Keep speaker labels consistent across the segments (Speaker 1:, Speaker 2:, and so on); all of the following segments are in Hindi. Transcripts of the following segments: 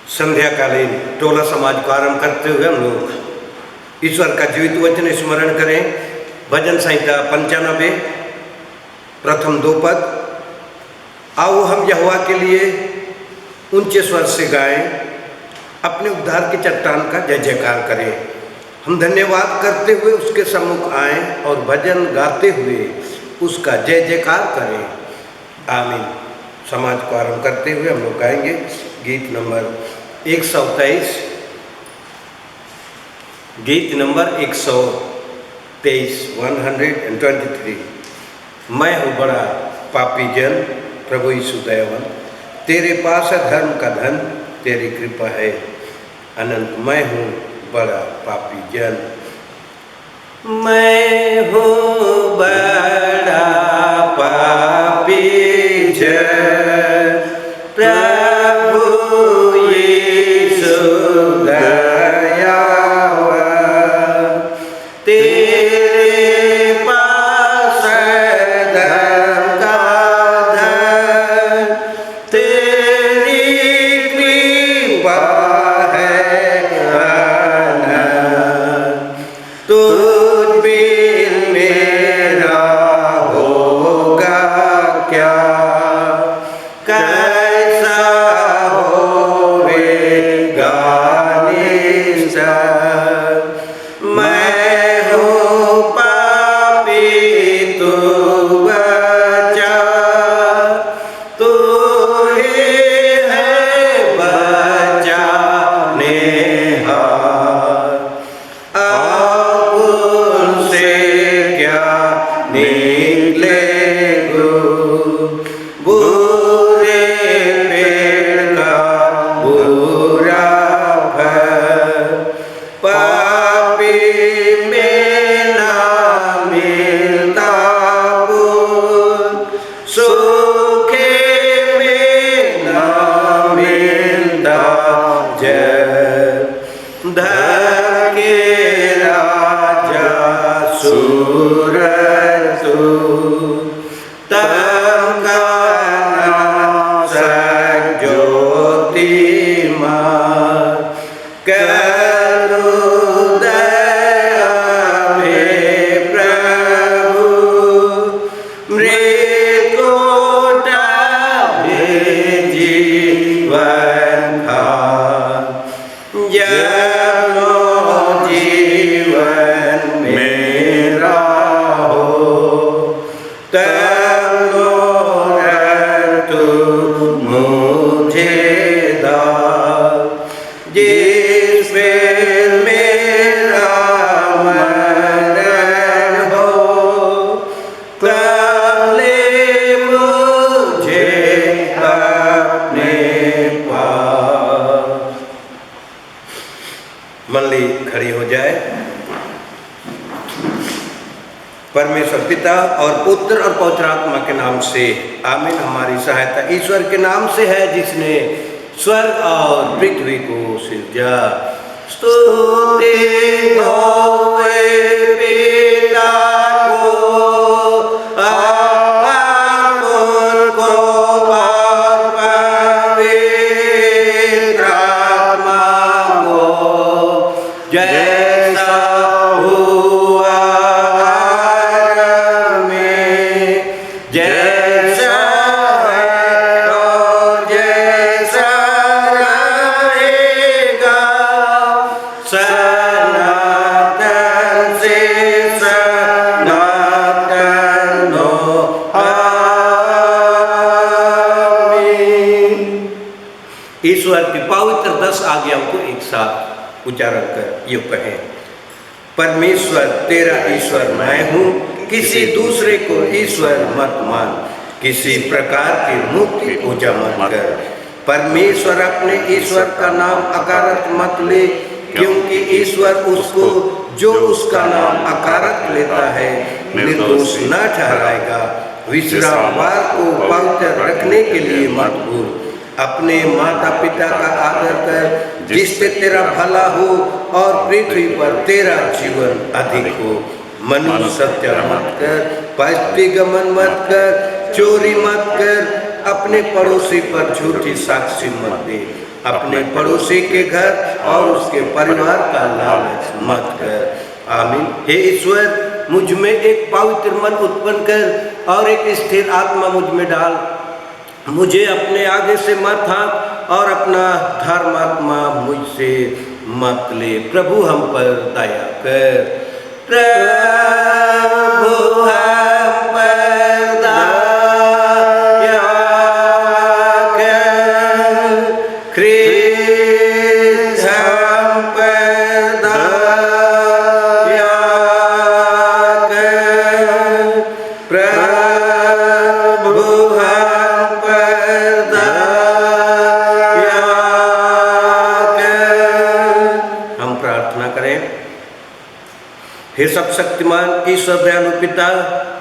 Speaker 1: संध्याकालीन टोला समाज को आरंभ करते हुए हम लोग ईश्वर का जीवित वचन स्मरण करें। भजन संहिता 95 प्रथम 2 पद। आओ हम यहोवा के लिए ऊंचे स्वर से गाएं, अपने उद्धार की चट्टान का जय जयकार करें। हम धन्यवाद करते हुए उसके सम्मुख आएं और भजन गाते हुए उसका जय जयकार करें। आमीन। समाज को आरंभ करते हुए हम लोग गाएंगे गीत नंबर 123। गीत नंबर 123 123। मैं हूँ बड़ा पापी जन, प्रभु यीशु दयावान, तेरे पास है धर्म का धन, तेरी कृपा है अनंत। मैं हूँ बड़ा पापी जन, मैं हूँ बड़ा पापी जन, प्रभु यीशु दयावान, तेरे पास है धर्म का धन, तेरी कृपा है अनंत। तुझ बिन मेरा होगा क्या, कैसा होवेगा निश्चय। मैं हूँ पापी, तू बचा, तू ही है बचाने हार। अब उनसे क्या निकले बुरे पेड़ का बुरा फल, पापी में ना मिलता फूल, सूखे में ना मिलता जल। धर्म के राजा सूरज तू, तम का नाम सक ज्योति मां, करो दया में प्रभु, मृत्युटा में जीवन खान। जनो जीवन मेरा हो, तनो तू मुझे दान। जिस पे मेरा मरण हो, तब ले मुझे अपने पास। मंडली खड़ी हो जाए। परमेश्वर पिता और पुत्र और पवित्र आत्मा के नाम से आमीन। हमारी सहायता ईश्वर के नाम से है जिसने स्वर्ग और पृथ्वी को सृजा। स्तुति होवे पिता को, को और पवित्र आत्मा को, जैसा हुआ आरंभ में, जैसा है और जैसा रहेगा, सनातन से सनातन हो। आमीन। ईश्वर की पवित्र 10 आज्ञाओं को एक साथ उच्चारण कर यूं कहें। परमेश्वर तेरा ईश्वर मैं हूँ, किसी दूसरे को ईश्वर मत मान, किसी प्रकार की मूर्ति पूजा मत कर। परमेश्वर अपने ईश्वर का नाम अकारत मत ले, क्योंकि ईश्वर उसको जो उसका नाम अकारत लेता है निर्दोष न ठहराएगा। विश्रामवार को पवित्र रखने के लिए मत भूल। अपने माता पिता का आदर कर, जिससे तेरा भला हो और पृथ्वी पर तेरा जीवन अधिक हो। मनुष्य सत्य मत कर, पष्टिगमन मत कर, चोरी मत कर, अपने पड़ोसी पर झूठी साक्षी मत दे। अपने पड़ोसी के घर और उसके परिवार का लालच मत कर। आमीन। हे ईश्वर, मुझ में एक पवित्र मन उत्पन्न कर और एक स्थिर आत्मा मुझ में डाल। मुझे अपने आगे से मत हाँक और अपना धर्मात्मा मुझसे मत ले। प्रभु हम पर दया कर। प्रभु हम पर दया कर। ख्रीस्त हम पर दया कर। प्रभु हम पर दया कर। हम प्रार्थना करें। हे सब शक्तिमान ईश्वर दयालु पिता,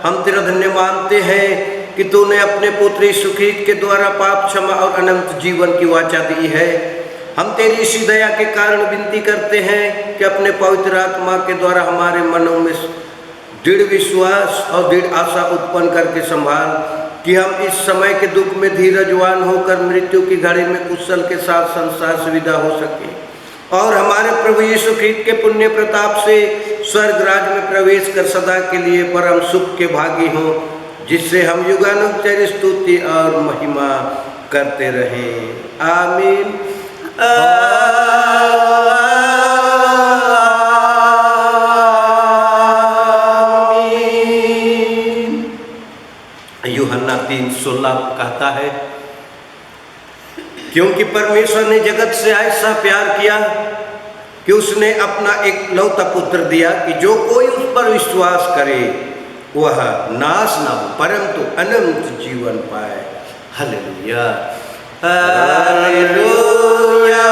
Speaker 1: हम तेरा धन्य मानते हैं कि तूने अपने पुत्र यीशु ख्रीस्त के द्वारा पाप क्षमा और अनंत जीवन की वाचा दी है। हम तेरी इसी दया के कारण विनती करते हैं कि अपने पवित्र आत्मा के द्वारा हमारे मनों में दृढ़ विश्वास और दृढ़ आशा उत्पन्न करके संभाल कि हम इस समय के दुख में धीरजवान होकर मृत्यु की घड़ी में कुशल के साथ संसार से विदा हो सके और हमारे प्रभु यीशु ख्रीस्त के पुण्य प्रताप से स्वर्ग राज्य में प्रवेश कर सदा के लिए परम सुख के भागी हों, जिससे हम युगानुत्तर स्तुति और महिमा करते रहें। आमीन। यूहन्ना 3:16 कहता है, क्योंकि परमेश्वर ने जगत से ऐसा प्यार किया कि उसने अपना एक लौता पुत्र दिया कि जो कोई उस पर विश्वास करे वह नाश न हो परंतु अनंत जीवन पाए। Hallelujah, hallelujah,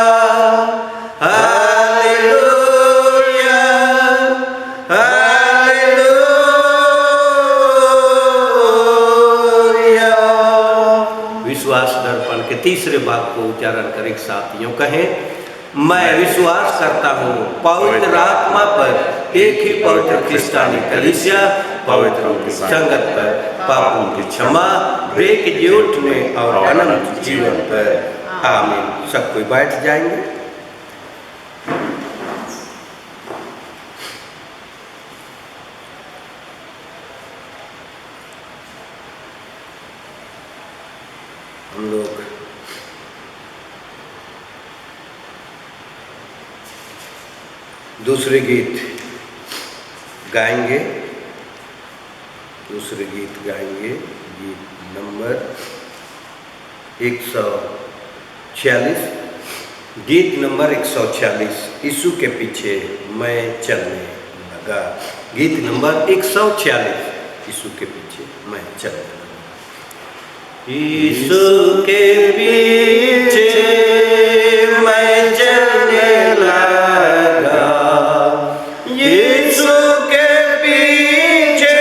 Speaker 1: hallelujah, hallelujah. विश्वास दर्पण के तीसरे भाग को उच्चारण कर एक साथ यूं कहें, मैं विश्वास करता हूँ पवित्र आत्मा पर, एक ही पवित्र क्रिस्तानी कलीसिया, पवित्रों की संगत पर, पापों की क्षमा, ब्रेक जी उठने और अनंत जीवन पर। आमीन। सब कोई बैठ जाएंगे। हम लोग दूसरे गीत गाएंगे। दूसरे गीत गाएंगे, गीत नंबर 146। गीत नंबर 146, यीशु के पीछे मैं चलने लगा। गीत नंबर 146, यीशु के पीछे मैं चलने लगा। यीशु के पीछे मैं चलने लगा। यीशु के पीछे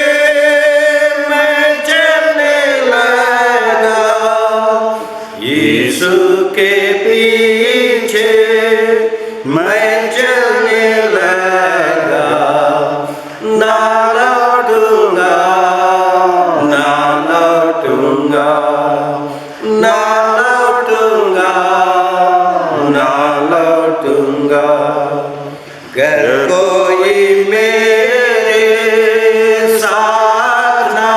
Speaker 1: मैं चलने लगा। यीशु के पीछे मैं चलने लगा। ना लौटूंगा, ना लौटूंगा, ना लौटूंगा, ना लौटूंगा। गर कोई मेरे साथ ना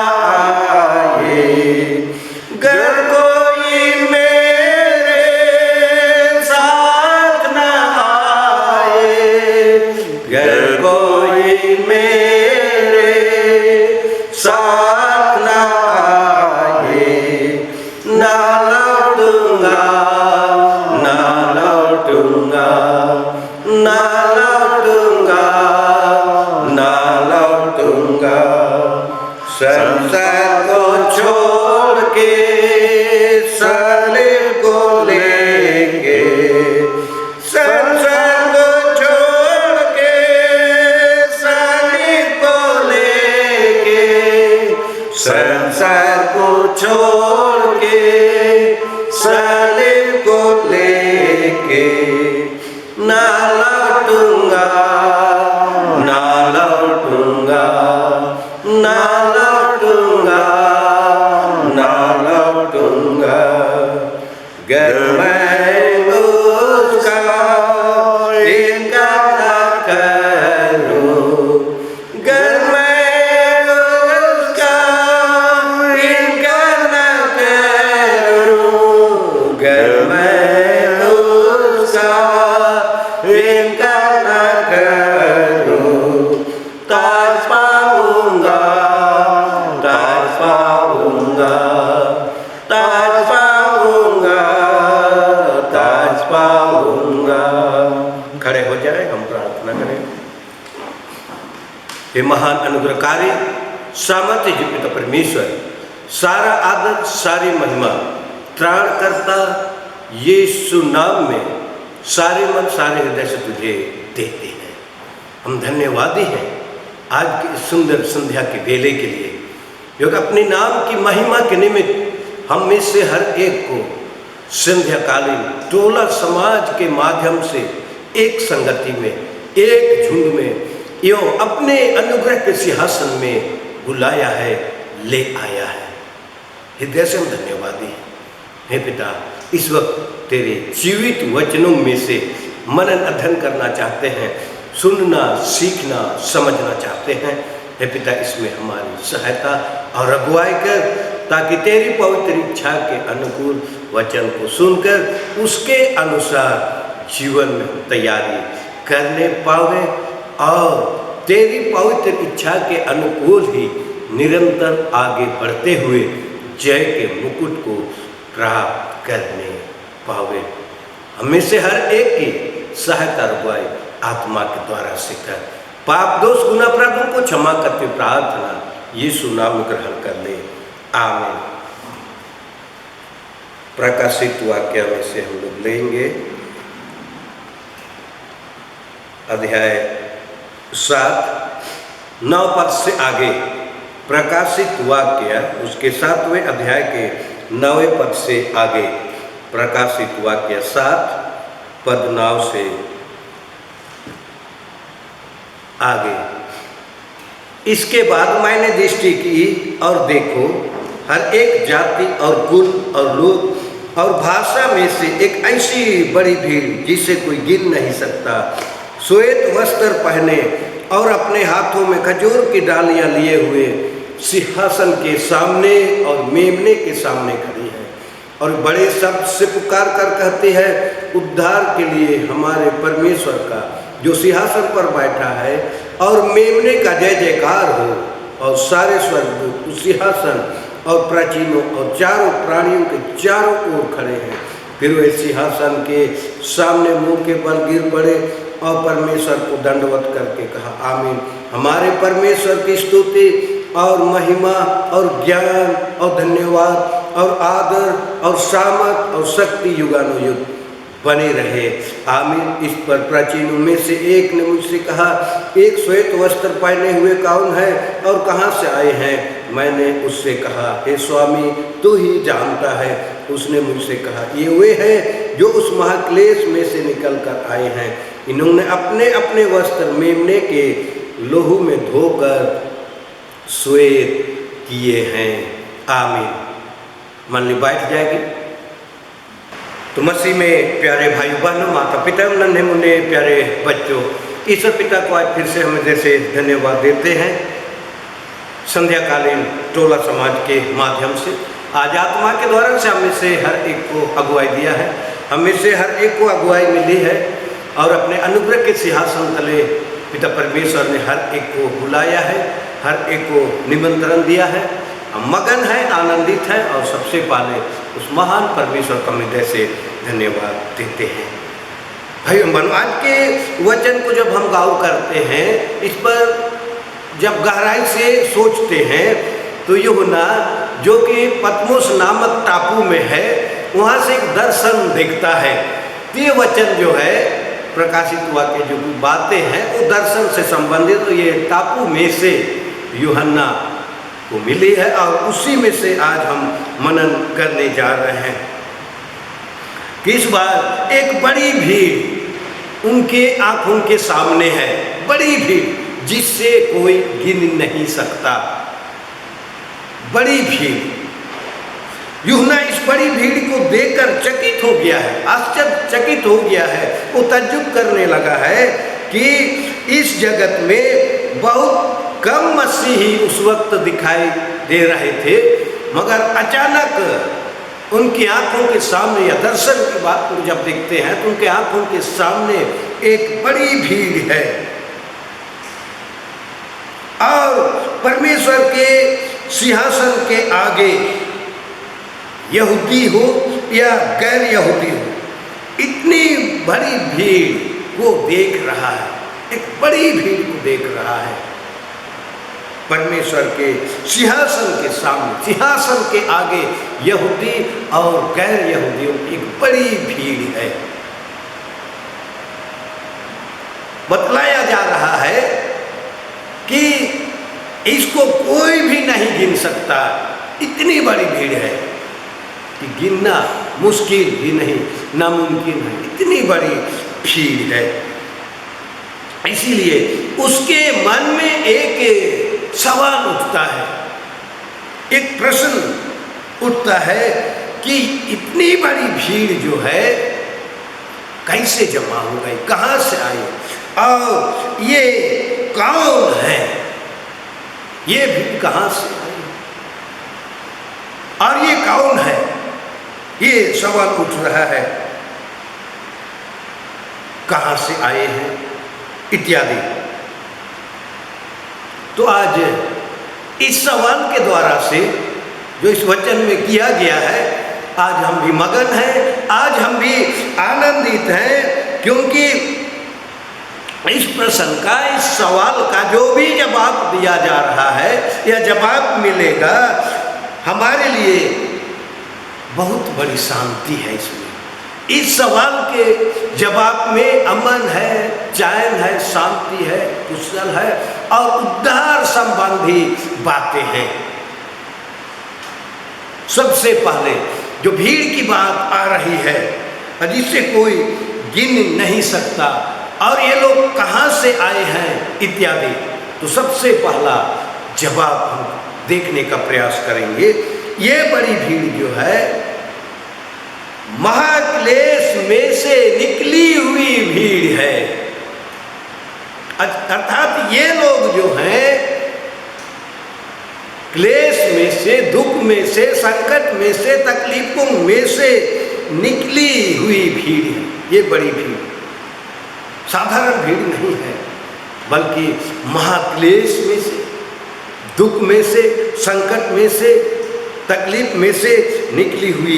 Speaker 1: आए, गर कोई मेरे साथ ना आए, गर कोई मेरे साथ ना आए, ना लौटूंगा, ना लौटूंगा, ना लौटूंगा, ना लौटूंगा। संसार को छोड़ के सलीब को लेके, संसार को छोड़ के सलीब को लेके, संसार को छोड़ के सलीब को लेके, ना लौटूंगा, ना लौटूंगा, ना लौटूंगा, ना लौटूंगा। हे महान अनुग्रहकारी सामर्थ्य पिता परमेश्वर, सारा आदर सारी महिमा त्राणकर्ता यीशु नाम में सारे मन सारे हृदय से तुझे देते हैं। हम धन्यवादी हैं आज की इस सुंदर संध्या के वेले के लिए, जो कि अपने नाम की महिमा के निमित्त हम में से हर एक को संध्याकालीन टोला समाज के माध्यम से एक संगति में, एक झुंड में यो अपने अनुग्रह के सिंहासन में बुलाया है, ले आया है। हृदय से हम धन्यवादी हैं। हे पिता, इस वक्त तेरे जीवित वचनों में से मनन अध्ययन करना चाहते हैं, सुनना सीखना समझना चाहते हैं। हे पिता, इसमें हमारी सहायता और अगुवाई कर, ताकि तेरी पवित्र इच्छा के अनुकूल वचन को सुनकर उसके अनुसार जीवन में तैयारी करने पावे और तेरी पवित्र इच्छा के अनुकूल ही निरंतर आगे बढ़ते हुए जय के मुकुट को प्राप्त करने पावे। हमें से हर एक की सहायता अगुवाई आत्मा के द्वारा से कर, पाप दोष गुनाह अपराधों को क्षमा करते प्रार्थना यीशु नाम ग्रहण कर ले, आमीन। प्रकाशित वाक्य में से हम लोग लेंगे अध्याय 7 9 पद से आगे। प्रकाशित वाक्य उसके 7वें अध्याय के 9वें पद से आगे। प्रकाशित वाक्य 7 पद 9 से आगे। इसके बाद मैंने दृष्टि की और देखो, हर एक जाति और कुल और लोग और भाषा में से एक ऐसी बड़ी भीड़ जिसे कोई गिन नहीं सकता, श्वेत वस्त्र पहने और अपने हाथों में खजूर की डालियां लिए हुए सिंहासन के सामने और मेमने के सामने खड़ी है और बड़े शब्द से पुकार कर कहती है, उद्धार के लिए हमारे परमेश्वर का जो सिंहासन पर बैठा है और मेमने का जय जयकार हो। और सारे स्वर्गदूत उस सिंहासन और प्राचीनों और चारों प्राणियों के चारों ओर खड़े हैं। फिर वे सिंहासन के सामने मुंह के बल गिर पड़े और परमेश्वर को दंडवत करके कहा, आमीन। हमारे परमेश्वर की स्तुति और महिमा और ज्ञान और धन्यवाद और आदर और सामर्थ और शक्ति युगानुयुग बने रहे, आमीन। इस पर प्राचीनों में से एक ने मुझसे कहा, एक श्वेत वस्त्र पहने हुए कौन है और कहाँ से आए हैं? मैंने उससे कहा, हे स्वामी, तू ही जानता है। उसने मुझसे कहा, ये वे हैं जो उस महाक्लेश में से निकल कर आए हैं। इन्होंने अपने अपने वस्त्र मेमने के लोहू में धोकर श्वेत किए हैं, आमीन। मन ली बैठ जाएगी। तो मसीह में प्यारे भाई बहनों, माता पिता, नन्हे मुन्ने प्यारे बच्चों, ईश्वर पिता को आज फिर से हम जैसे धन्यवाद देते हैं संध्याकालीन टोला समाज के माध्यम से। आज आत्मा के द्वारा से हमें से हर एक को अगुवाई दिया है, हमें से हर एक को अगुवाई मिली है और अपने अनुग्रह के सिंहासन तले पिता परमेश्वर ने हर एक को बुलाया है, हर एक को निमंत्रण दिया है। हम मगन हैं, आनंदित हैं और सबसे पहले उस महान परमेश्वर का हृदय से धन्यवाद देते हैं। भाई बहनों, आज के वचन को जब हम गाँव करते हैं, इस पर जब गहराई से सोचते हैं तो यूहन्ना जो कि पतमोस नामक टापू में है, वहाँ से एक दर्शन देखता है। तो ये वचन जो है प्रकाशित वाक्य जो बातें हैं वो दर्शन से संबंधित, तो ये टापू में से यूहन्ना को मिली है और उसी में से आज हम मनन करने जा रहे हैं कि इस बार एक बड़ी भीड़ उनके आंखों के सामने है, बड़ी भीड़ जिससे कोई गिन नहीं सकता, बड़ी भीड़। यूहन्ना इस बड़ी भीड़ को देखकर चकित हो गया है, आश्चर्यचकित हो गया है। वो तज्जुब करने लगा है कि इस जगत में बहुत कम मसीही उस वक्त दिखाई दे रहे थे, मगर अचानक उनकी आंखों के सामने, या दर्शन की बात को जब देखते हैं तो उनके आंखों के सामने एक बड़ी भीड़ है और परमेश्वर के सिंहासन के आगे यहूदी हो या गैर यहूदी हो, इतनी बड़ी भीड़ को देख रहा है, एक बड़ी भीड़ को देख रहा है। परमेश्वर के सिंहासन के सामने, सिंहासन के आगे यहूदी और गैर यहूदियों की एक बड़ी भीड़ है। बतलाया जा रहा है कि इसको कोई भी नहीं गिन सकता, इतनी बड़ी भीड़ है कि गिनना मुश्किल भी नहीं, नामुमकिन है, इतनी बड़ी भीड़ है। इसीलिए उसके मन में एक सवाल उठता है, एक प्रश्न उठता है कि इतनी बड़ी भीड़ जो है कैसे जमा हो गई, कहाँ से आई, और ये कौन है, ये भीड़ कहाँ से आई और ये कौन है, ये सवाल उठ रहा है। कहाँ से आए हैं इत्यादि। तो आज इस सवाल के द्वारा से जो इस वचन में किया गया है, आज हम भी मगन हैं, आज हम भी आनंदित हैं, क्योंकि इस प्रश्न का, इस सवाल का जो भी जवाब दिया जा रहा है या जवाब मिलेगा, हमारे लिए बहुत बड़ी शांति है। इसमें इस सवाल के जवाब में अमन है, चैन है, शांति है, कुशल है और उद्धार संबंधी बातें हैं। सबसे पहले जो भीड़ की बात आ रही है, जिसे कोई गिन नहीं सकता, और ये लोग कहाँ से आए हैं इत्यादि, तो सबसे पहला जवाब हम देखने का प्रयास करेंगे। ये बड़ी भीड़ जो है महाक्लेश में से निकली हुई भीड़ है। अर्थात ये लोग जो हैं क्लेश में से, दुख में से, संकट में से, तकलीफों में से निकली हुई भीड़ है। ये बड़ी भीड़ साधारण भीड़ नहीं है, बल्कि महाक्लेश में से, दुख में से, संकट में से, तकलीफ में से निकली हुई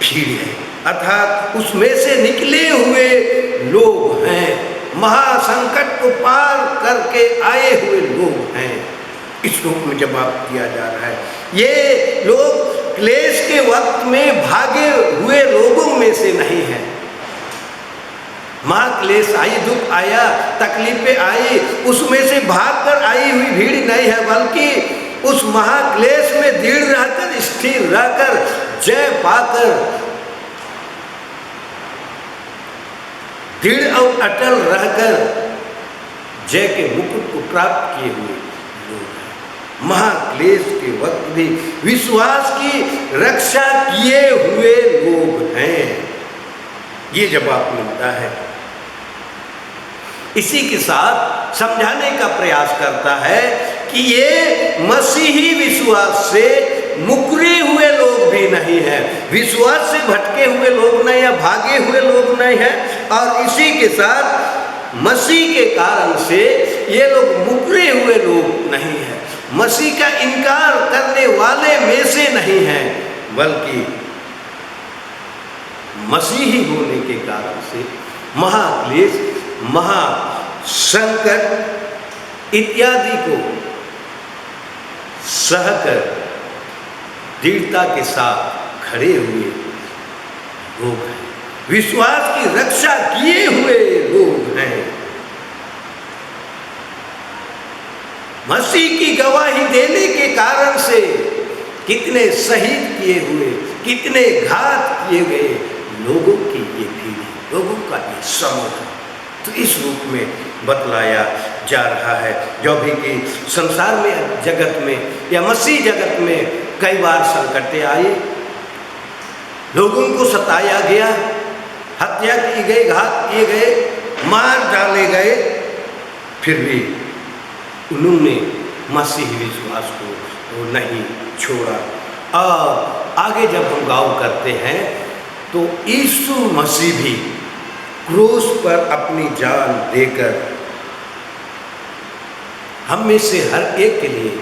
Speaker 1: भीड़ है। अर्थात उसमें से निकले हुए लोग हैं, महासंकट को पार करके आए हुए लोग हैं। इस रूप में जवाब दिया जा रहा है। ये लोग क्लेश के वक्त में भागे हुए लोगों में से नहीं है। महाक्लेश आई, दुख आया, तकलीफें आई, उसमें से भागकर आई हुई भीड़ नहीं है, बल्कि उस महाक्लेश में दृढ़ रहकर, स्थिर रहकर, जय पाकर, दृढ़ और अटल रहकर जय के मुकुट को प्राप्त किए हुए लोग हैं। महाक्लेश के वक्त भी विश्वास की रक्षा किए हुए लोग हैं। ये जवाब मिलता है। इसी के साथ समझाने का प्रयास करता है कि ये मसीही विश्वास से मुकरे हुए लोग भी नहीं हैं, विश्वास से भटके हुए लोग नहीं है, भागे हुए लोग नहीं है, और इसी के साथ मसीह के कारण से ये लोग मुकरे हुए लोग नहीं हैं, मसीह का इनकार करने वाले में से नहीं हैं, बल्कि मसीही होने के कारण से महाक्लेश, महासंकट इत्यादि को सहकर दृढ़ता के साथ खड़े हुए लोग हैं, विश्वास की रक्षा किए हुए लोग हैं। मसीह की गवाही देने के कारण से कितने शहीद किए हुए, कितने घात किए गए लोगों की ये भीड़, लोगों का ये समूह है। तो इस रूप में बतलाया जा रहा है। जो भी कि संसार में, जगत में या मसीह जगत में कई बार संकटें आई, लोगों को सताया गया, हत्या की गई, घात किए गए, मार डाले गए, फिर भी उन्होंने मसीही विश्वास को नहीं छोड़ा। और आगे जब हम गौर करते हैं तो यीशु मसीह भी क्रूस पर अपनी जान देकर हम में से हर एक के लिए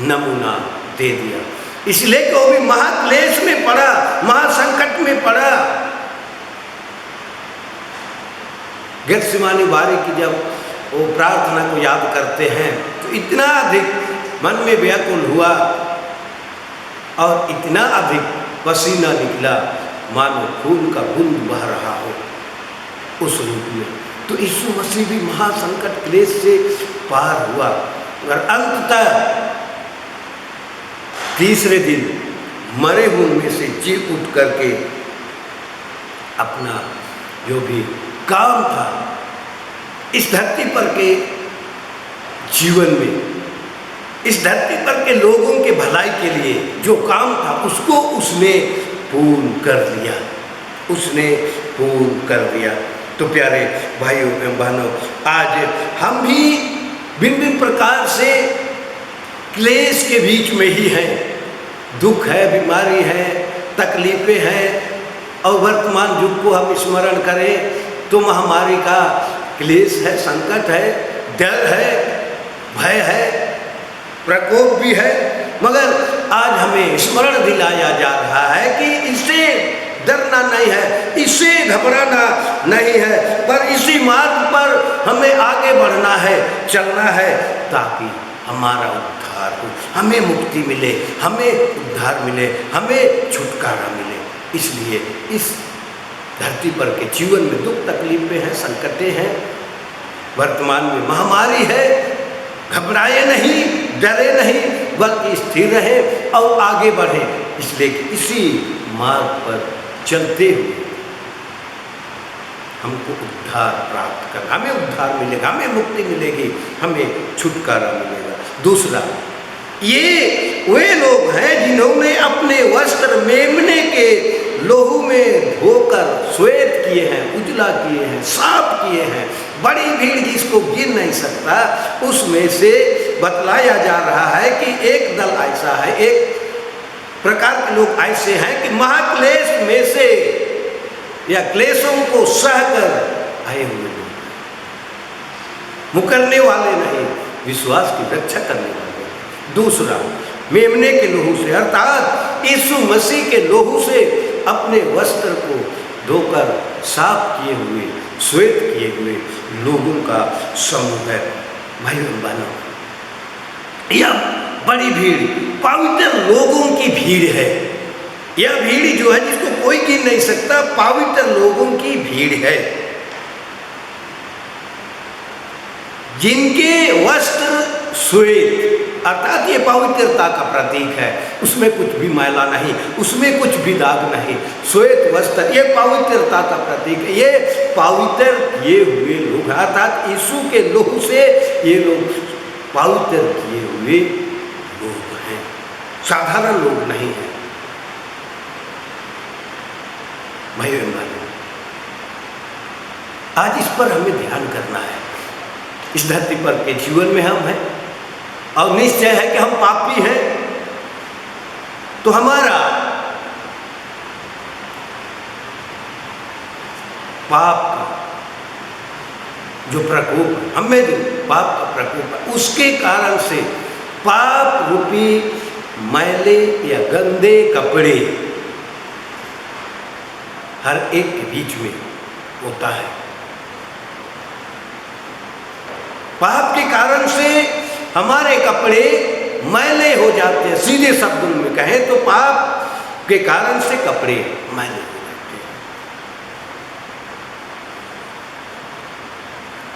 Speaker 1: नमूना दे दिया, इसलिए कि वो भी महाक्लेश में पड़ा, महासंकट में पड़ा। गेत्सेमानी बारी की जब वो प्रार्थना को याद करते हैं तो इतना अधिक मन में व्याकुल हुआ और इतना अधिक पसीना निकला मानो खून का बूंद बह रहा हो उस रूप में। तो यीशु मसीह भी महासंकट क्लेश से पार हुआ और अंततः तीसरे दिन मरे हुए में से जी उठ करके अपना जो भी काम था इस धरती पर के जीवन में, इस धरती पर के लोगों के भलाई के लिए जो काम था उसको उसने पूर्ण कर लिया, उसने पूर्ण कर दिया। तो प्यारे भाइयों एवं बहनों, आज हम भी भिन्न भिन्न प्रकार से क्लेश के बीच में ही हैं। दुख है, बीमारी है, तकलीफें हैं और वर्तमान युग को हम स्मरण करें तो महामारी का क्लेश है, संकट है, डर है, भय है, प्रकोप भी है। मगर आज हमें स्मरण दिलाया जा रहा है कि इससे डरना नहीं है, इससे घबराना नहीं है, पर इसी मार्ग पर हमें आगे बढ़ना है, चलना है ताकि हमारा उद्धार हो, हमें मुक्ति मिले, हमें उद्धार मिले, हमें छुटकारा मिले। इसलिए इस धरती पर के जीवन में दुख तकलीफें हैं, संकटें हैं, वर्तमान में महामारी है, घबराए नहीं, डरे नहीं, बल्कि स्थिर रहे और आगे बढ़े। इसलिए इसी मार्ग पर चलते हुए हमको उद्धार प्राप्त करना, हमें उद्धार मिलेगा, हमें मुक्ति मिलेगी, हमें छुटकारा मिलेगा। दूसरा, ये वे लोग हैं जिन्होंने अपने वस्त्र मेमने के लोहू में धोकर श्वेत किए हैं, उजला किए हैं, साफ किए हैं। बड़ी भीड़ जिसको गिन नहीं सकता, उसमें से बतलाया जा रहा है कि एक दल ऐसा है, एक प्रकार के लोग ऐसे हैं कि महाक्लेश में से या क्लेशों को सहकर आए हुए लोग, मुकरने वाले नहीं, विश्वास की रक्षा करने वाले। दूसरा, मेमने के लोहू से अर्थात यीशु मसीह के लोहू से अपने वस्त्र को धोकर साफ किए हुए, श्वेत किए हुए लोगों का समूह है। भाइयों बहनों, यह बड़ी भीड़ पवित्र लोगों की भीड़ है। यह भीड़ जो है जिसको कोई गिन नहीं सकता, पवित्र लोगों की भीड़ है जिनके वस्त्र श्वेत, अर्थात ये पवित्रता का प्रतीक है। उसमें कुछ भी मैला नहीं, उसमें कुछ भी दाग नहीं। श्वेत वस्त्र ये पवित्रता का प्रतीक है। ये पवित्र किए हुए लोग, अर्थात यीशु के लोहू से ये लोग पवित्र किए हुए लोग हैं, साधारण लोग नहीं हैं। भाइयों बहनों, आज इस पर हमें ध्यान करना है। इस धरती पर के जीवन में हम हैं और निश्चय है कि हम पापी हैं, तो हमारा पाप का जो प्रकोप है, हमें जो पाप का प्रकोप है, उसके कारण से पाप रूपी मैले या गंदे कपड़े हर एक के बीच में होता है। पाप के कारण से हमारे कपड़े मैले हो जाते हैं। सीधे शब्दों में कहें तो पाप के कारण से कपड़े मैले हो जाते हैं।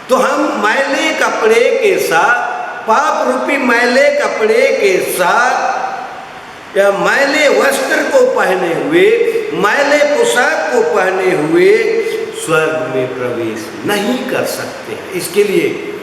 Speaker 1: तो हम मैले कपड़े के साथ, पाप रूपी मैले कपड़े के साथ या मैले वस्त्र को पहने हुए, मैले पोशाक को पहने हुए स्वर्ग में प्रवेश नहीं कर सकते हैं। इसके लिए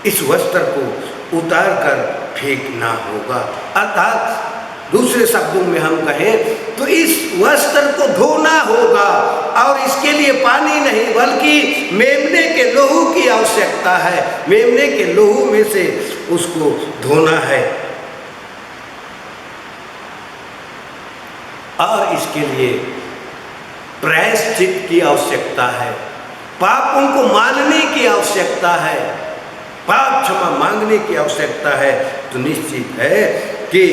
Speaker 1: इस वस्त्र को उतार कर फेंकना होगा। अर्थात दूसरे शब्दों में हम कहें तो इस वस्त्र को धोना होगा, और इसके लिए पानी नहीं बल्कि मेमने के लोहू की आवश्यकता है। मेमने के लोहू में से उसको धोना है, और इसके लिए प्रायश्चित की आवश्यकता है, पापों को मानने की आवश्यकता है, पाप क्षमा मांगने की आवश्यकता है। तो निश्चित है कि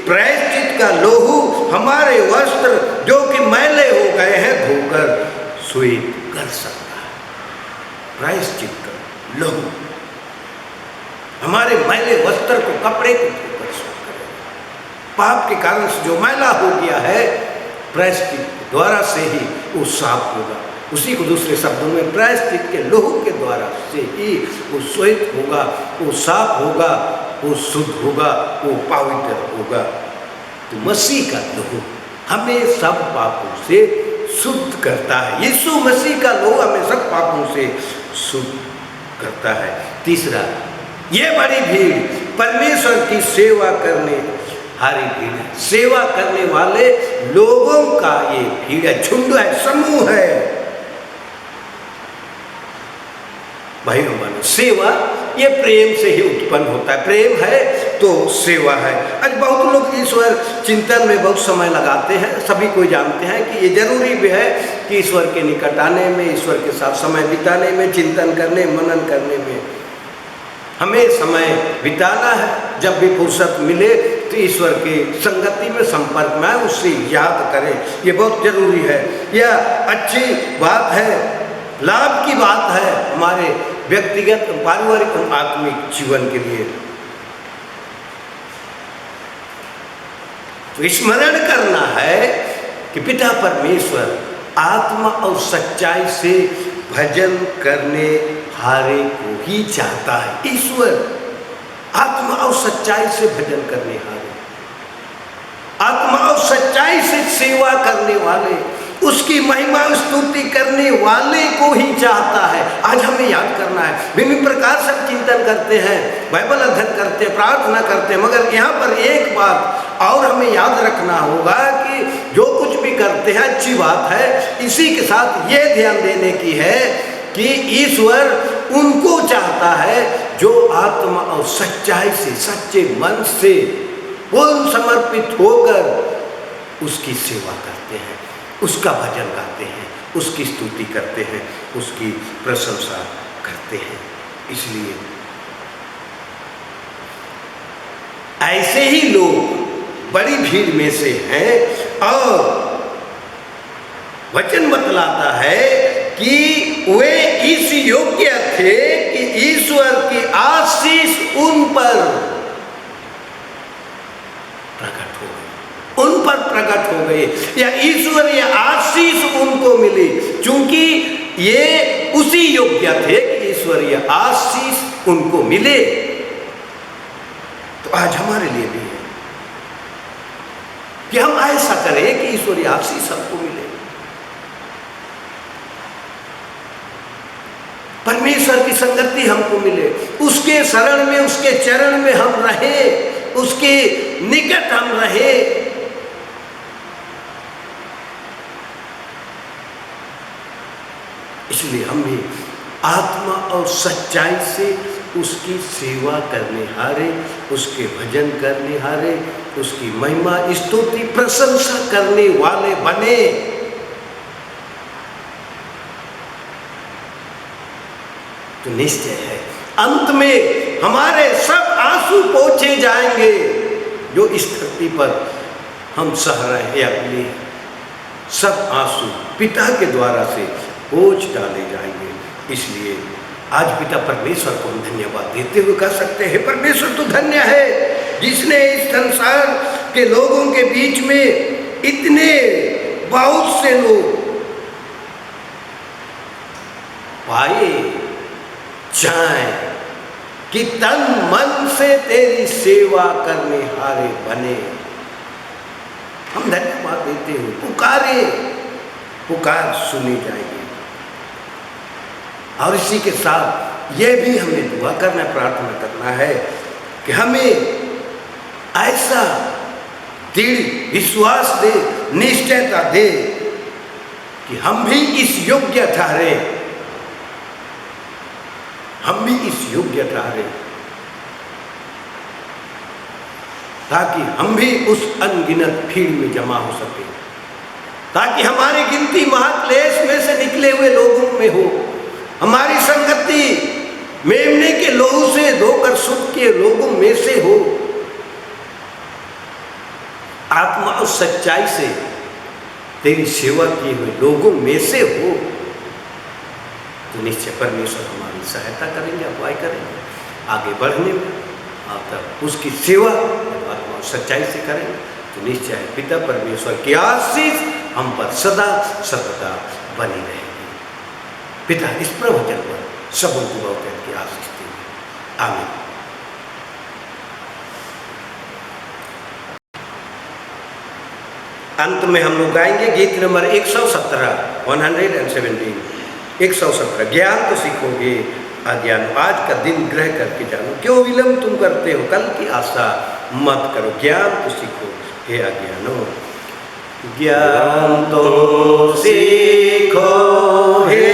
Speaker 1: प्रायश्चित का लोहू हमारे वस्त्र जो कि मैले हो गए हैं धोकर श्वेत कर सकता है। प्रायश्चित का लोहू हमारे मैले वस्त्र को, कपड़े को धोकर पाप के कारण से जो मैला हो गया है, प्रायश्चित द्वारा से ही वो साफ होगा। उसी को दूसरे शब्दों में प्रायश्चित के लहू के द्वारा से ही वो श्वेत होगा, वो साफ होगा, वो शुद्ध होगा, वो पवित्र होगा। तो मसीह का लहू हमें सब पापों से शुद्ध करता है। यीशु मसीह का लहू हमें सब पापों से शुद्ध करता है। तीसरा, ये बड़ी भीड़ परमेश्वर की सेवा करने हारी भीड़ है। सेवा करने वाले लोगों का ये भीड़ है, झुंड है, समूह है। भाई बहनों, सेवा ये प्रेम से ही उत्पन्न होता है। प्रेम है तो सेवा है। आज बहुत लोग ईश्वर चिंतन में बहुत समय लगाते हैं। सभी कोई जानते हैं कि ये जरूरी भी है कि ईश्वर के निकट आने में, ईश्वर के साथ समय बिताने में, चिंतन करने, मनन करने में हमें समय बिताना है। जब भी फुर्सत मिले तो ईश्वर के संगति में, संपर्क में उससे याद करें, ये बहुत जरूरी है। यह अच्छी बात है, लाभ की बात है हमारे व्यक्तिगत, पारिवारिक और आत्मिक जीवन के लिए। तो स्मरण करना है कि पिता परमेश्वर आत्मा और सच्चाई से भजन करने हारे को ही चाहता है। ईश्वर आत्मा और सच्चाई से भजन करने हारे, आत्मा और सच्चाई से सेवा करने वाले, उसकी महिमा स्तुति करने वाले को ही चाहता है। आज हमें याद करना है। विभिन्न प्रकार से चिंतन करते हैं, बाइबल अध्ययन करते हैं, प्रार्थना करते हैं, मगर यहाँ पर एक बात और हमें याद रखना होगा कि जो कुछ भी करते हैं अच्छी बात है। इसी के साथ ये ध्यान देने की है कि ईश्वर उनको चाहता है जो आत्मा और सच्चाई से, सच्चे मन से पूर्ण समर्पित होकर उसकी सेवा करते हैं, उसका भजन गाते हैं, उसकी स्तुति करते हैं, उसकी प्रशंसा करते हैं। इसलिए ऐसे ही लोग बड़ी भीड़ में से हैं और वचन बतलाता है कि वे इस योग्य थे कि ईश्वर की आशीष उन पर प्रकट हो गई, उन पर प्रकट हो गई, या ईश्वर या आशीष उनको मिली, क्योंकि ये उसी योग्य थे कि ईश्वर या आशीष उनको मिले। तो आज हमारे लिए भी है कि हम ऐसा करें कि ईश्वर या आशीष हमको मिले, परमेश्वर की संगति हमको मिले, उसके शरण में, उसके चरण में हम रहे, उसके निकट हम रहे। इसलिए हमें आत्मा और सच्चाई से उसकी सेवा करने हारे, उसके भजन करने हारे, उसकी महिमा स्तुति प्रशंसा करने वाले बने। तो निश्चय है अंत में हमारे सब आंसू पोंछे जाएंगे जो इस धरती पर हम सह रहे हैं। अपने सब आंसू पिता के द्वारा से पोंछ डाले जाएंगे। इसलिए आज पिता परमेश्वर को हम धन्यवाद देते हुए कह सकते हैं, परमेश्वर तो धन्य है जिसने इस संसार के लोगों के बीच में इतने बहुत से लोग पाए जाए कि तन मन से तेरी सेवा करने हारे बने। हम धन्यवाद देते हुए पुकारे, पुकार सुनी जाएगी। और इसी के साथ यह भी हमें दुआ करना, प्रार्थना करना है कि हमें ऐसा दृढ़ विश्वास दे, निश्चयता दे कि हम भी इस योग्य ठहरे, हम भी इस योग्य ठहरे, ताकि हम भी उस अनगिनत भीड़ में जमा हो सके, ताकि हमारी गिनती महाक्लेश में से निकले हुए लोगों में हो, हमारी संगति मेमने के लहू से धोकर शुद्ध के लोगों में से हो, आत्मा और सच्चाई से तेरी सेवा किए हुए लोगों में से हो। तो निश्चय परमेश्वर हमारी सहायता करेंगे, अगुवाई करेंगे आगे बढ़ने में, और तब उसकी सेवा और सच्चाई से करेंगे तो निश्चय पिता परमेश्वर की आशीष हम पर सदा सर्वदा बनी रहेगी। पिता इस प्रवचन पर सबों को बहुत की आशीष देंगे। आमीन। अंत में हम लोग गाएंगे गीत नंबर 117 117 ज्ञान तो सीखोगे अज्ञान आज का दिन ग्रह करके जानो, क्यों विलंब तुम करते हो, कल की आशा मत करो, ज्ञान तो सीखो हे अज्ञानो। ज्ञान तो सीखो हे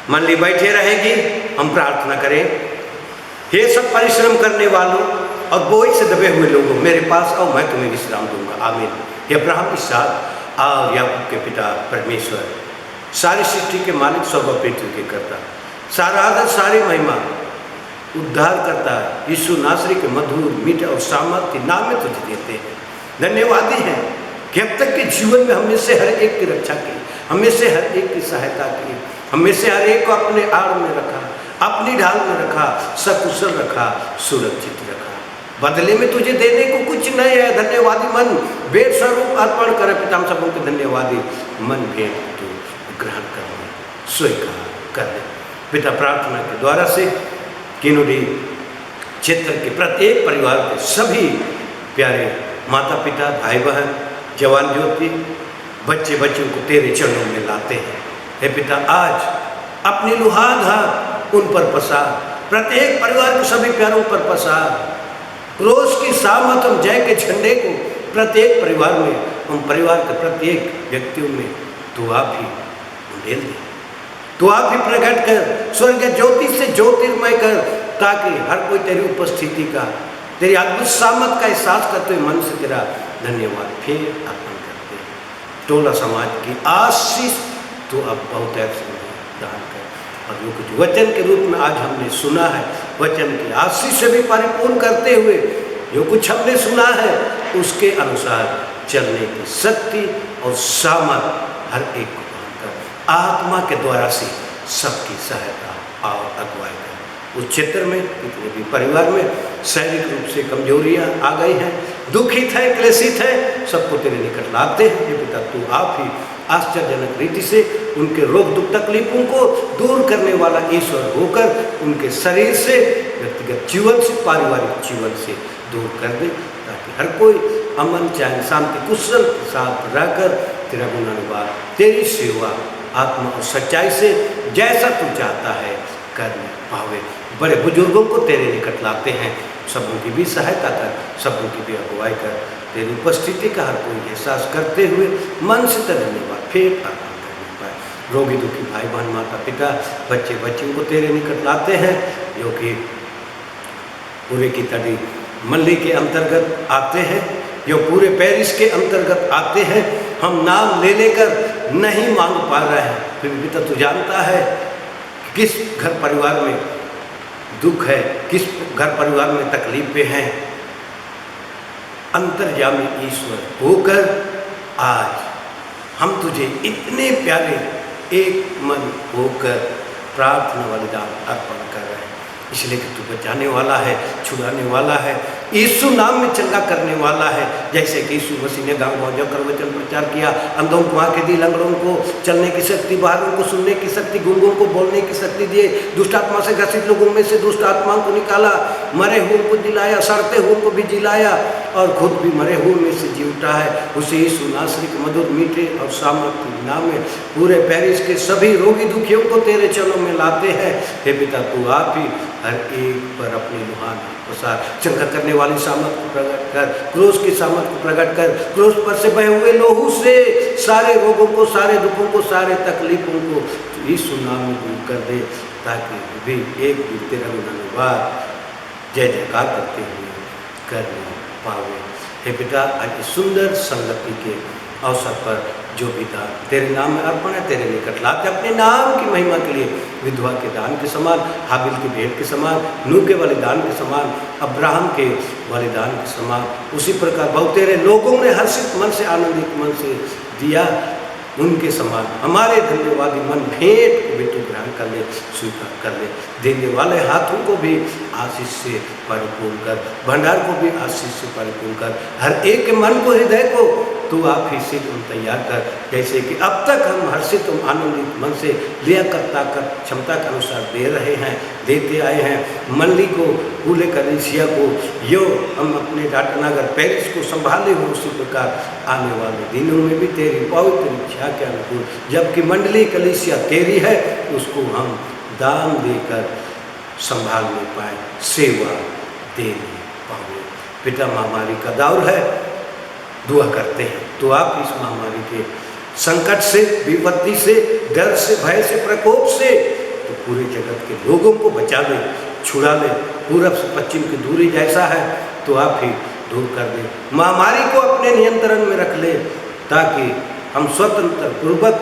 Speaker 1: मंडली बैठे रहेगी, हम प्रार्थना करें। हे सब परिश्रम करने वालों और बोझ से दबे हुए लोगों, मेरे पास आओ, मैं तुम्हें विश्राम दूंगा। आमीन। हे अब्राहम इसहाक और याकूब के पिता परमेश्वर, सारी सृष्टि के मालिक, सब पृथ्वी के कर्ता, सारा आदर सारी महिमा उद्धार करता है यीशु नासरी के मधुर मीठे और सामर्थ्य नाम में तुझे देते हैं। धन्यवादी हैं कि अब तक के जीवन में हमें से हर एक की रक्षा की, हमें से हर एक की सहायता की, हमें से हर एक को अपने आड़ में रखा, अपनी ढाल में रखा, सकुशल रखा, सुरक्षित रखा। बदले में तुझे देने को कुछ नहीं है। धन्यवादी मन भेंट स्वरूप अर्पण करे। पिता हम सबों के धन्यवादी मन भेंट तू ग्रहण करने स्वीकार कर। पिता प्रार्थना के द्वारा से किन्नौरी क्षेत्र के प्रत्येक परिवार के सभी प्यारे माता पिता, भाई बहन, जवान ज्योति, बच्चे बच्चों को तेरे चरणों में लाते हैं। हे पिता आज अपनी लुहाद हाथ उन पर पसार, प्रत्येक परिवार के सभी प्यारों पर पसार। रोज की सामत हम जय के झंडे को प्रत्येक परिवार में, उन परिवार के प्रत्येक व्यक्तियों में तू आप ही उंडेल दे, तू आप ही प्रकट कर, स्वर्ग ज्योति से ज्योतिर्मय कर, ताकि हर कोई तेरी उपस्थिति का, तेरी अद्भुत सामत का एहसास करते हुए मन से तेरा धन्यवाद फिर अर्पण करते हैं। टोला समाज की आशीष तो अब बहुत दान कर, और जो कुछ वचन के रूप में आज हमने सुना है, वचन की आशीष से भी परिपूर्ण करते हुए जो कुछ हमने सुना है उसके अनुसार चलने की शक्ति और सामर्थ हर एक को दान कर, आत्मा के द्वारा से सबकी सहायता और अगुवाई कर। उस क्षेत्र में कितने भी परिवार में शारीरिक रूप से कमजोरियां आ गई हैं, दुखित है, क्लेशित है, सबको तेरे निकट लाते हैं। ये पिता तू आप ही आश्चर्यजनक रीति से उनके रोग दुख तकलीफों को दूर करने वाला ईश्वर होकर उनके शरीर से, व्यक्तिगत जीवन से, पारिवारिक जीवन से दूर कर दे, ताकि हर कोई अमन, चैन, शांति, कुशल के साथ रहकर तेरा गुणानुवाद, तेरी सेवा आत्मा और सच्चाई से जैसा तू चाहता है करने पावे। बड़े बुजुर्गों को तेरे निकट लाते हैं, सबों की भी सहायता कर, सबों की भी अगुवाई कर। तेरी उपस्थिति का हर कोई एहसास करते हुए मन से धन्यवाद फिर अर्पण करने पाए। रोगी दुखी भाई बहन माता पिता बच्चे बच्चियों को तेरे निकट लाते हैं, जो कि पूरे की तड़ी मंडली के अंतर्गत आते हैं, जो पूरे पेरिस के अंतर्गत आते हैं। हम नाम ले लेकर नहीं मांग पा रहे हैं, फिर भी तो तू जानता है किस घर परिवार में दुख है, किस घर परिवार में तकलीफें हैं। अंतर्यामी ईश्वर होकर आज हम तुझे इतने प्यारे एक मन होकर प्रार्थना बलिदान अर्पण कर रहे हैं, इसलिए कि तू बचाने वाला है, छुड़ाने वाला है, यीशु नाम में चंगा करने वाला है। जैसे कि यीशु मसीह ने गाँव जाकर वचन प्रचार किया, अंधों को आंखें दी, लंगड़ों को चलने की शक्ति, बहरों को सुनने की शक्ति, गूंगों को बोलने की शक्ति दिए, दुष्ट आत्मा से ग्रसित लोगों में से दुष्ट आत्माओं को निकाला, मरे हुए को जिलाया, सड़ते हुए को भी जिलाया और खुद भी मरे हुए में से जी उठा है। उसे यीशु नासरी के मधुर मीठे और सामर्थ्य नाम में पूरे पेरिस के सभी रोगी दुखियों को तेरे चरणों में लाते हैं। हे पिता, तू आप ही हर एक पर अपनी लुहान प्रसार चंगा करने वाली सामर्थ को प्रकट कर, क्रोध की सामर्थ को प्रकट कर, क्रोध पर से बहे हुए लोहू से सारे रोगों को, सारे दुखों को, सारे तकलीफों को यीशु नाम में दूर कर दे, ताकि भी एक दिन तेरा गुणगान जय जयकार करते हुए कर पावे। हे पिता, आज इस सुंदर संगति के अवसर पर जो भी दान तेरे नाम में अर्पण है, तेरे निकट लाते अपने नाम की महिमा के लिए, विधवा के दान के समान, हाबिल की भेंट के समान, नूह के बलिदान के समान, अब्राहम के बलिदान के समान, उसी प्रकार बहुत तेरे लोगों ने हर्षित मन से, आनंदित मन से दिया, उनके समान हमारे धन्यवादी मन भेंट को भी तू ग्रहण कर ले, स्वीकार कर ले। देने वाले हाथों को भी आशीष से परिपूर्ण कर, भंडार को भी आशीष से परिपूर्ण कर, हर एक के मन को, हृदय को तू आप ही से तुम तैयार कर, जैसे कि अब तक हम हर्षित तुम आनंदित मन से लियाकत ताकत क्षमता के अनुसार दे रहे हैं, देते आए हैं। मंडली को, पूरे कलीसिया को, यो हम अपने डाटनगर पेरिस को संभाले हो, उसी प्रकार आने वाले दिनों में भी तेरी पवित्र इच्छा के अनुकूल, जबकि मंडली कलीसिया तेरी है, उसको हम दान देकर संभालने पाए, सेवा देने पाए। पिता, महामारी का दौर है, दुआ करते हैं तो आप इस महामारी के संकट से, विपत्ति से, डर से, भय से, प्रकोप से तो पूरे जगत के लोगों को बचा ले, छुड़ा ले। पूरब से पश्चिम की दूरी जैसा है तो आप ही दूर कर दे, महामारी को अपने नियंत्रण में रख ले, ताकि हम स्वतंत्र पूर्वक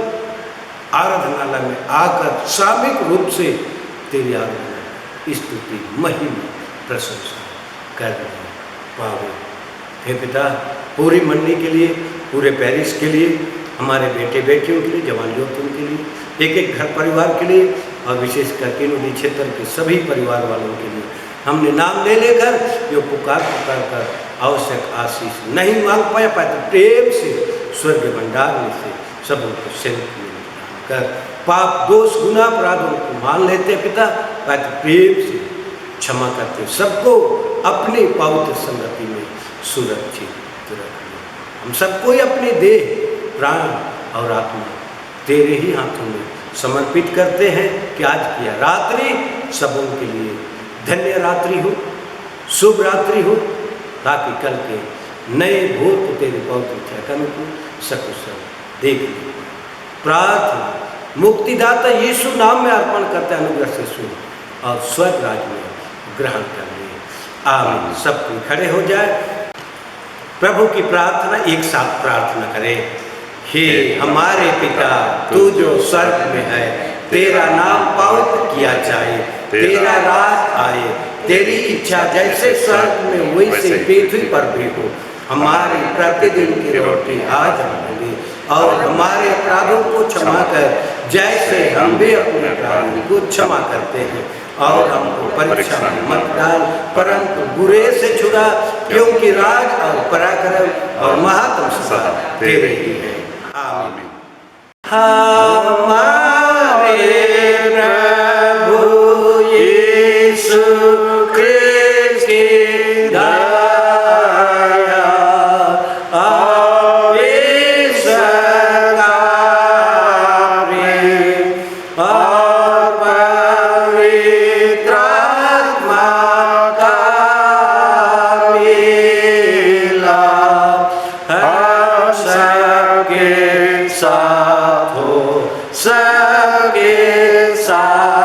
Speaker 1: आराधनालय में आकर सामूहिक रूप से तेरी आराधना, स्तुति, महिमा, प्रशंसा कर पावे। हे पिता, पूरी मंडली के लिए, पूरे पेरिस के लिए, हमारे बेटे बेटियों के लिए, जवान युवकों के लिए, एक एक घर परिवार के लिए और विशेष करके नदी क्षेत्र के सभी परिवार वालों के लिए हमने नाम ले लेकर जो पुकार कर आवश्यक आशीष नहीं मांग पाया तो प्रेम से स्वर्ग भंडार में से सब उनको सेवक में कर, पाप दोष गुनाह अपराधों को मान लेते पिता, तो प्रेम से क्षमा करते, सबको अपनी पवित्र संगति में सुरक्षित रखना। हम सबको ही अपने देह, प्राण और आत्मा तेरे ही हाथों में समर्पित करते हैं कि आज की रात्रि सबों के लिए धन्य रात्रि हो, शुभ रात्रि हो, ताकि कल के नए भोर को तेरे पवित्र इच्छा के अनुकूल सकुशल देख ले। प्रार्थना मुक्तिदाता यीशु नाम में अर्पण करते अनुग्रह से सुन और स्वर्ग राज्य में ग्रहण कर ले। आमीन। सब कोई खड़े हो जाए, प्रभु की प्रार्थना एक साथ प्रार्थना करें। हे हमारे पिता, तू जो स्वर्ग में है, तेरा नाम पवित्र किया जाए, तेरा राज आए, तेरी इच्छा जैसे स्वर्ग में वैसे पृथ्वी पर भी हो। हमारी प्रतिदिन की रोटी आज हमें दे और हमारे अपराधों को क्षमा कर, जैसे हम भी अपने अपराधों को क्षमा करते हैं, और हमको परीक्षा में मत डाल, परंतु बुरे से छुड़ा, क्योंकि राज और पराक्रम और महात्म सदा तेरे ही है। आमीन। हमारे प्रभु यीशु क्रिस्त की दया और ईश्वर का प्रेम और पवित्र आत्मा का मिलाप
Speaker 2: के साथ